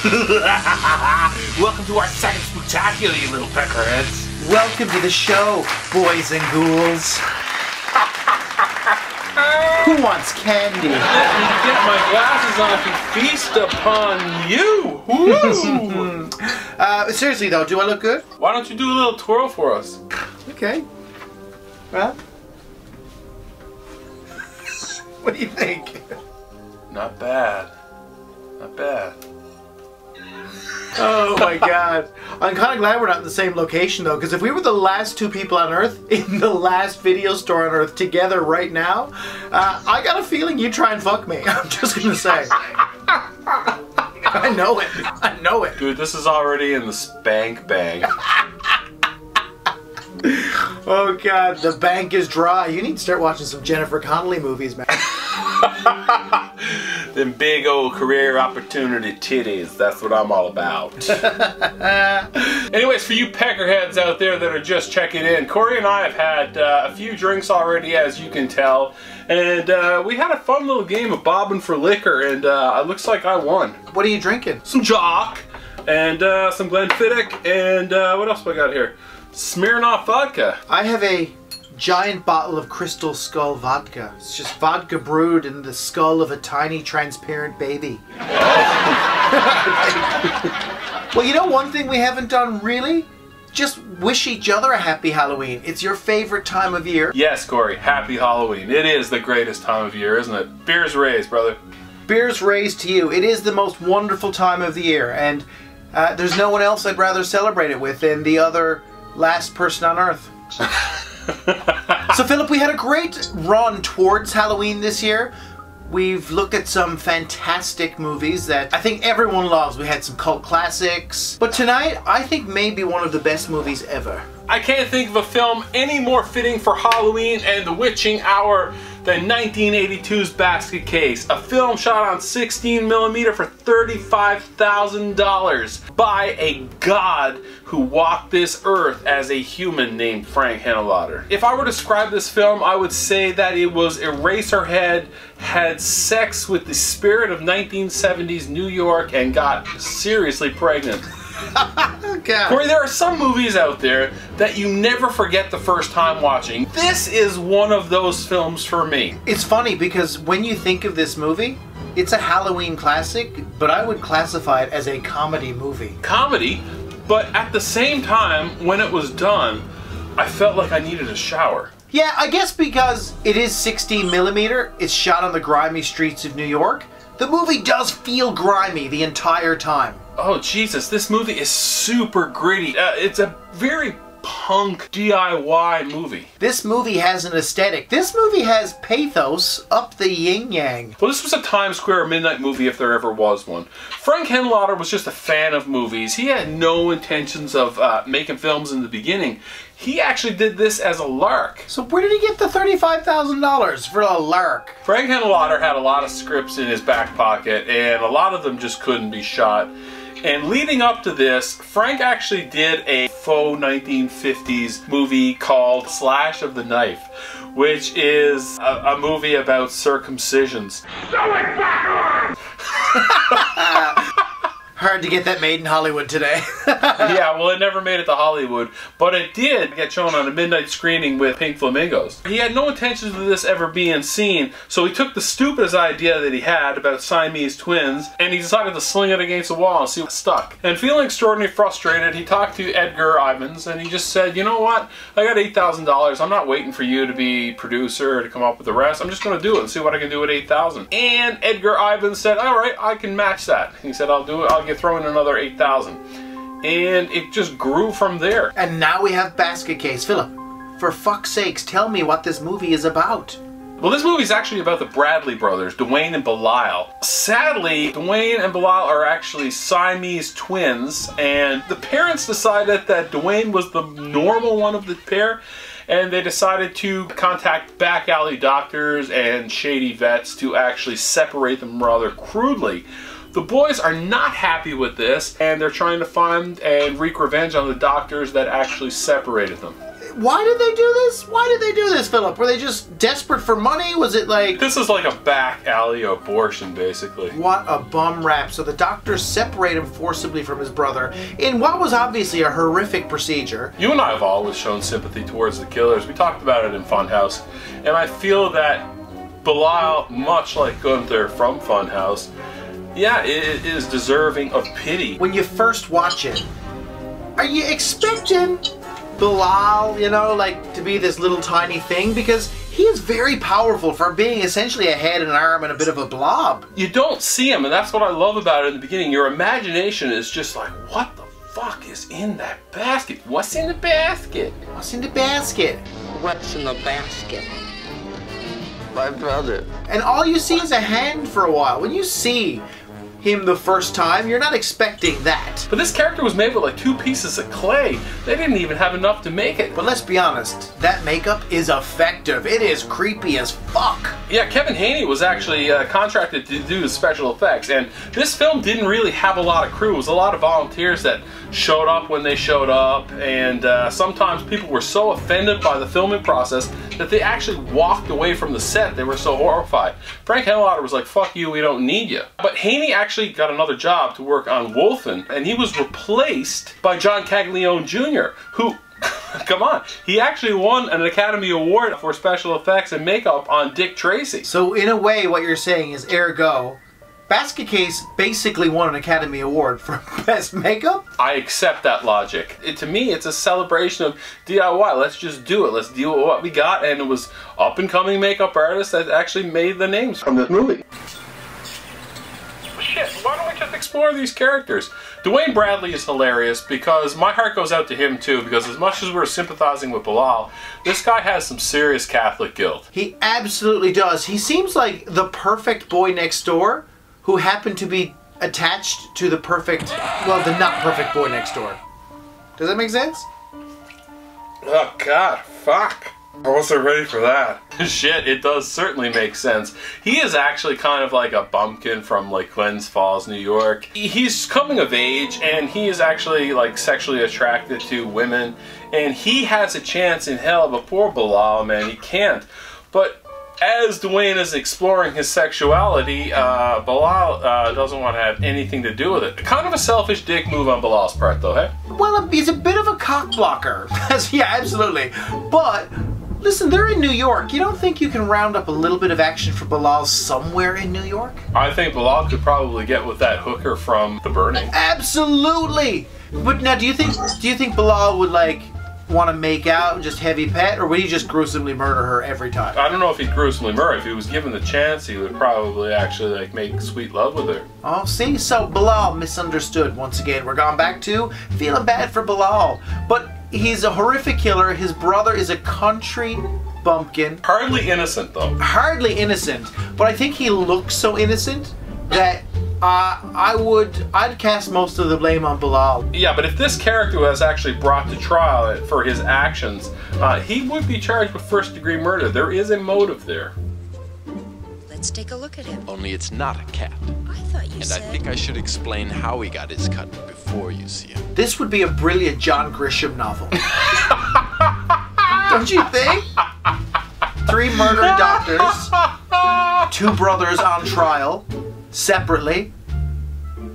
Welcome to our second Spooktacular, you little peckerheads. Welcome to the show, boys and ghouls. Who wants candy? Let me get my glasses on to feast upon you. Woo! Seriously though, do I look good? Why don't you do a little twirl for us? Okay. Well, what do you think? Not bad. Not bad. Oh my god. I'm kind of glad we're not in the same location though, because if we were the last two people on Earth in the last video store on Earth together right now, I got a feeling you'd try and fuck me. I'm just gonna say. I know it. I know it. Dude, this is already in the spank bang. Oh god, the bank is dry. You need to start watching some Jennifer Connelly movies, man. Them big old career opportunity titties, that's what I'm all about. Anyways, for you peckerheads out there that are just checking in, Corey and I have had a few drinks already, as you can tell, and we had a fun little game of bobbing for liquor, and it looks like I won. What are you drinking? Some Jock, and some Glenfiddich, and what else do I got here? Smirnoff vodka. I have a giant bottle of Crystal Skull vodka. It's just vodka brewed in the skull of a tiny transparent baby. Well, you know one thing we haven't done really? Just wish each other a happy Halloween. It's your favorite time of year. Yes, Corey, happy Halloween. It is the greatest time of year, isn't it? Beers raised, brother. Beers raised to you. It is the most wonderful time of the year, and there's no one else I'd rather celebrate it with than the other last person on Earth. So Philip, we had a great run towards Halloween this year. We've looked at some fantastic movies that I think everyone loves. We had some cult classics. But tonight, I think maybe one of the best movies ever. I can't think of a film any more fitting for Halloween and the witching hour than 1982's Basket Case, a film shot on 16mm for $35,000 by a god who walked this earth as a human named Frank Henenlotter. If I were to describe this film, I would say that it was Eraserhead had sex with the spirit of 1970s New York and got seriously pregnant. God. Corey, there are some movies out there that you never forget the first time watching. This is one of those films for me. It's funny because when you think of this movie, it's a Halloween classic, but I would classify it as a comedy movie. Comedy, but at the same time, when it was done, I felt like I needed a shower. Yeah, I guess because it is 16mm, it's shot on the grimy streets of New York, the movie does feel grimy the entire time. Oh Jesus, this movie is super gritty. It's a very punk DIY movie. This movie has an aesthetic. This movie has pathos up the yin-yang. Well, this was a Times Square midnight movie if there ever was one. Frank Henenlotter was just a fan of movies. He had no intentions of making films in the beginning. He actually did this as a lark. So where did he get the $35,000 for a lark? Frank Henenlotter had a lot of scripts in his back pocket, and a lot of them just couldn't be shot. And leading up to this, Frank actually did a faux 1950s movie called Slash of the Knife, which is a movie about circumcisions. Sew it back on! Hard to get that made in Hollywood today. Yeah, well, it never made it to Hollywood, but it did get shown on a midnight screening with Pink Flamingos. He had no intentions of this ever being seen, so he took the stupidest idea that he had about Siamese twins, and he decided to sling it against the wall and see what stuck. And feeling extraordinarily frustrated, he talked to Edgar Ivins, and he just said, you know what, I got $8,000, I'm not waiting for you to be producer or to come up with the rest, I'm just going to do it and see what I can do with $8,000. And Edgar Ivins said, alright, I can match that. He said, I'll do it, I'll get thrown in another $8,000. And it just grew from there. And now we have Basket Case. Philip, for fuck's sakes, tell me what this movie is about. Well, this movie is actually about the Bradley brothers, Dwayne and Belial. Sadly, Dwayne and Belial are actually Siamese twins, and the parents decided that Dwayne was the normal one of the pair, and they decided to contact back alley doctors and shady vets to actually separate them rather crudely. The boys are not happy with this, and they're trying to find and wreak revenge on the doctors that actually separated them. Why did they do this? Why did they do this, Philip? Were they just desperate for money? Was it like... This is like a back alley abortion, basically. What a bum rap. So the doctors separate him forcibly from his brother in what was obviously a horrific procedure. You and I have always shown sympathy towards the killers. We talked about it in Funhouse. And I feel that Bilal, much like Gunther from Funhouse, yeah, it is deserving of pity. When you first watch it, are you expecting Bilal, you know, like to be this little tiny thing? Because he is very powerful for being essentially a head and an arm and a bit of a blob. You don't see him, and that's what I love about it in the beginning. Your imagination is just like, what the fuck is in that basket? What's in the basket? What's in the basket? What's in the basket? My brother. And all you see is a hand for a while. When you see him the first time, you're not expecting that. But this character was made with like 2 pieces of clay. They didn't even have enough to make it. But let's be honest, that makeup is effective. It is creepy as fuck. Yeah, Kevin Haney was actually contracted to do the special effects, and this film didn't really have a lot of crew. It was a lot of volunteers that showed up when they showed up, and sometimes people were so offended by the filming process that they actually walked away from the set. They were so horrified. Frank Henlotter was like, fuck you, we don't need you. But Haney actually got another job to work on Wolfen, and he was replaced by John Caglione Jr., who, come on, he actually won an Academy Award for special effects and makeup on Dick Tracy. So in a way, what you're saying is, ergo, Basket Case basically won an Academy Award for Best Makeup? I accept that logic. To me, it's a celebration of DIY. Let's just do it. Let's deal with what we got, and it was up-and-coming makeup artists that actually made the names from this movie. Shit, why don't we just explore these characters? Dwayne Bradley is hilarious because my heart goes out to him too, because as much as we're sympathizing with Bilal, this guy has some serious Catholic guilt. He absolutely does. He seems like the perfect boy next door who happened to be attached to the perfect, well, the not perfect boy next door. Does that make sense? Oh God, fuck. I wasn't ready for that. Shit, it does certainly make sense. He is actually kind of like a bumpkin from like Glens Falls, New York. He's coming of age, and he is actually like sexually attracted to women, and he has a chance in hell, but poor Bilal, man, he can't. But as Dwayne is exploring his sexuality, Bilal doesn't want to have anything to do with it. Kind of a selfish dick move on Bilal's part though, hey? Well, he's a bit of a cock blocker. Yeah, absolutely. But listen, they're in New York. You don't think you can round up a little bit of action for Bilal somewhere in New York? I think Bilal could probably get with that hooker from The Burning. Absolutely! But now, do you think Bilal would, like, want to make out and just heavy pet, or would he just gruesomely murder her every time? I don't know if he'd gruesomely murder. If he was given the chance, he would probably actually, like, make sweet love with her. Oh, see? So, Bilal misunderstood once again. We're gone back to feeling bad for Bilal. But he's a horrific killer. His brother is a country bumpkin. Hardly innocent, though. Hardly innocent. But I think he looks so innocent that I'd cast most of the blame on Bilal. Yeah, but if this character was actually brought to trial for his actions, he would be charged with first-degree murder. There is a motive there. Let's take a look at him. Only it's not a cat. I thought you said... And I think I should explain how he got his cut before you see him. This would be a brilliant John Grisham novel. Don't you think? 3 murdering doctors, 2 brothers on trial, separately.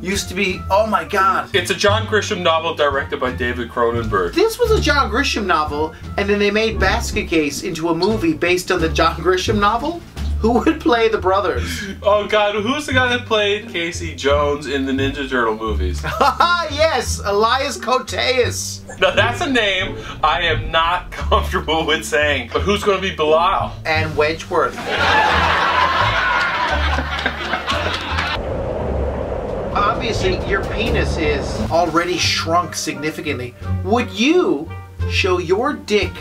Used to be, oh my God. It's a John Grisham novel directed by David Cronenberg. This was a John Grisham novel, and then they made Basket Case into a movie based on the John Grisham novel? Who would play the brothers? Oh God, who's the guy that played Casey Jones in the Ninja Turtle movies? Haha, yes, Elias Koteas. Now that's a name I am not comfortable with saying, but who's going to be Bilal? And Wedgeworth. Obviously, your penis is already shrunk significantly. Would you show your dick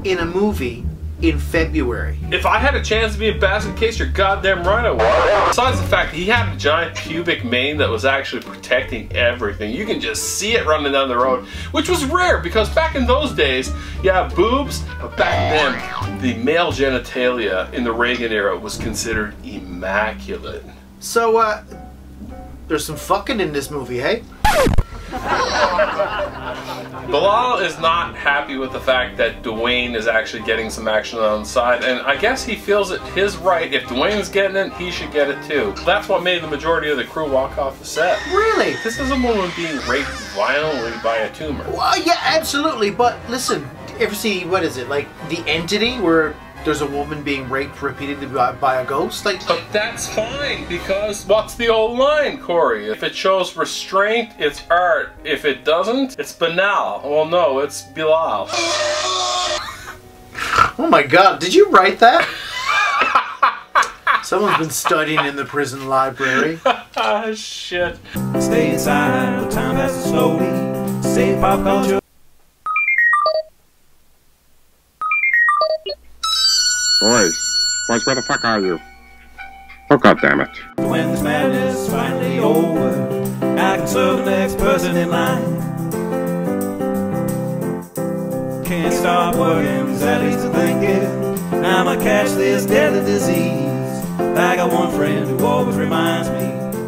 in a movie in February? If I had a chance to be in Basket Case, you're goddamn right I would. Besides the fact that he had a giant pubic mane that was actually protecting everything. You can just see it running down the road, which was rare because back in those days, you have boobs, but back then, the male genitalia in the Reagan era was considered immaculate. So, there's some fucking in this movie, hey? Bilal is not happy with the fact that Dwayne is actually getting some action on the side, and I guess he feels it his right. If Dwayne's getting it, he should get it too. That's what made the majority of the crew walk off the set. Really? This is a woman being raped violently by a tumor. Well, yeah, absolutely. But listen, ever see, what is it, like The Entity, where there's a woman being raped repeatedly by a ghost? Like, but that's fine, because what's the old line, Corey? If it shows restraint, it's art. If it doesn't, it's banal. Well, no, it's Bilal. Oh my God, did you write that? Someone's been studying in the prison library. Ah, shit. Stay inside, but time passes slowly. Say pop culture. Boys, where the fuck are you? Oh, God damn it. When this madness is finally over, I can serve the next person in line. Can't stop working, at least I'm thinking I'ma catch this deadly disease. I got one friend who always reminds me